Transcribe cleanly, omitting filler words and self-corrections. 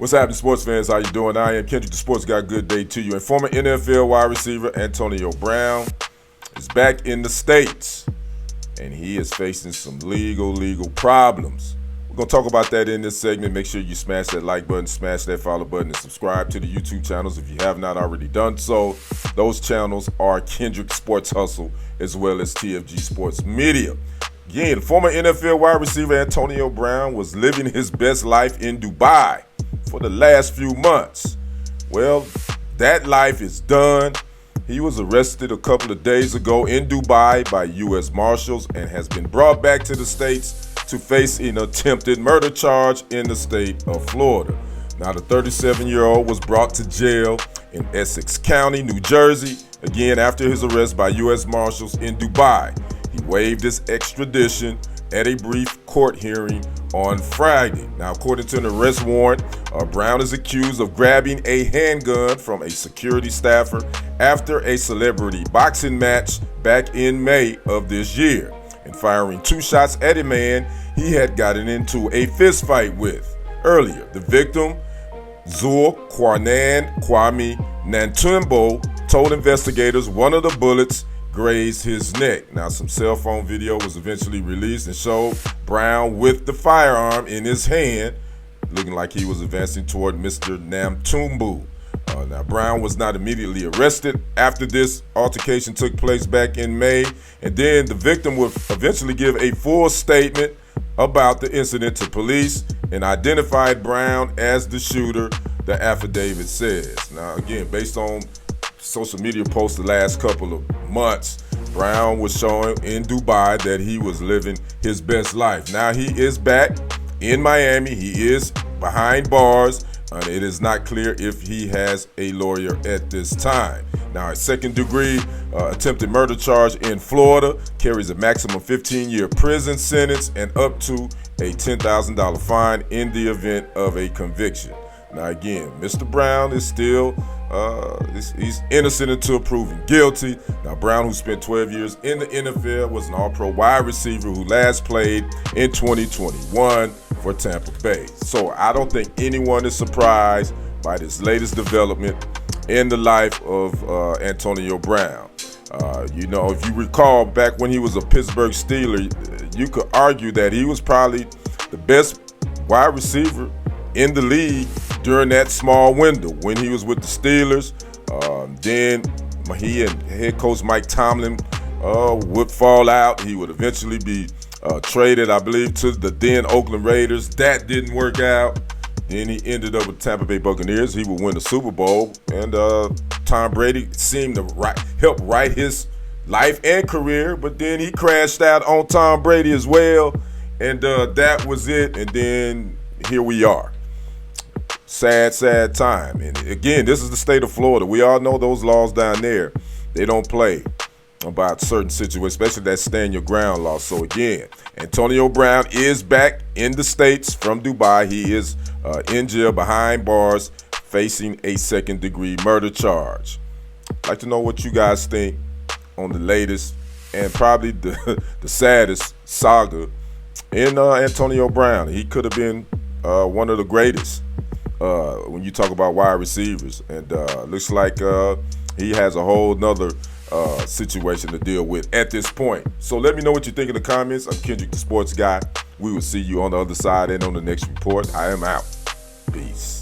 What's happening, sports fans? How you doing? I am Kendrick, the sports guy. Good day to you. And former NFL wide receiver Antonio Brown is back in the States, and he is facing some legal problems. We're going to talk about that in this segment. Make sure you smash that like button, smash that follow button, and subscribe to the YouTube channels if you have not already done so. Those channels are Kendrick Sports Hustle as well as TFG Sports Media. Again, former NFL wide receiver Antonio Brown was living his best life in Dubai for the last few months. Well, that life is done. He was arrested a couple of days ago in Dubai by U.S Marshals and has been brought back to the States to face an attempted murder charge in the state of Florida. Now, the 37-year-old was brought to jail in Essex County, New Jersey, again after his arrest by U.S Marshals in Dubai. He waived his extradition at a brief court hearing on Friday. Now, according to an arrest warrant, Brown is accused of grabbing a handgun from a security staffer after a celebrity boxing match back in May of this year and firing 2 shots at a man he had gotten into a fist fight with earlier. The victim, Zur Kwanan Kwame Nantumbo, told investigators one of the bullets grazed his neck. Now, some cell phone video was eventually released and showed Brown with the firearm in his hand, looking like he was advancing toward Mr. Nantumbo. Now, Brown was not immediately arrested after this altercation took place back in May, and then the victim would eventually give a full statement about the incident to police and identified Brown as the shooter, the affidavit says. Now, again, based on social media posts the last couple of months, Brown was showing in Dubai that he was living his best life. Now he is back in Miami. He is behind bars, and it is not clear if he has a lawyer at this time. Now, a second-degree attempted murder charge in Florida carries a maximum 15-year prison sentence and up to a $10,000 fine in the event of a conviction. Now, again, Mr. Brown is still he's innocent until proven guilty. Now, Brown, who spent 12 years in the NFL, was an all-pro wide receiver who last played in 2021 for Tampa Bay. So I don't think anyone is surprised by this latest development in the life of Antonio Brown. If you recall, back when he was a Pittsburgh Steeler, you could argue that he was probably the best wide receiver in the league during that small window when he was with the Steelers. Then he and head coach Mike Tomlin would fall out. He would eventually be traded, I believe, to the then Oakland Raiders. That didn't work out. Then he ended up with Tampa Bay Buccaneers. He would win the Super Bowl, and Tom Brady seemed to help right his life and career, but then he crashed out on Tom Brady as well, and that was it. And then here we are. Sad time. And again, this is the state of Florida. We all know those laws down there. They don't play about certain situations, especially that stand your ground law. So again, Antonio Brown is back in the States from Dubai. He is in jail behind bars facing a second-degree murder charge. I'd like to know what you guys think on the latest and probably the saddest saga in Antonio Brown. He could have been one of the greatest when you talk about wide receivers, and looks like he has a whole nother situation to deal with at this point. So let me know what you think in the comments. I'm Kendrick, the sports guy. We will see you on the other side and on the next report. I am out. Peace.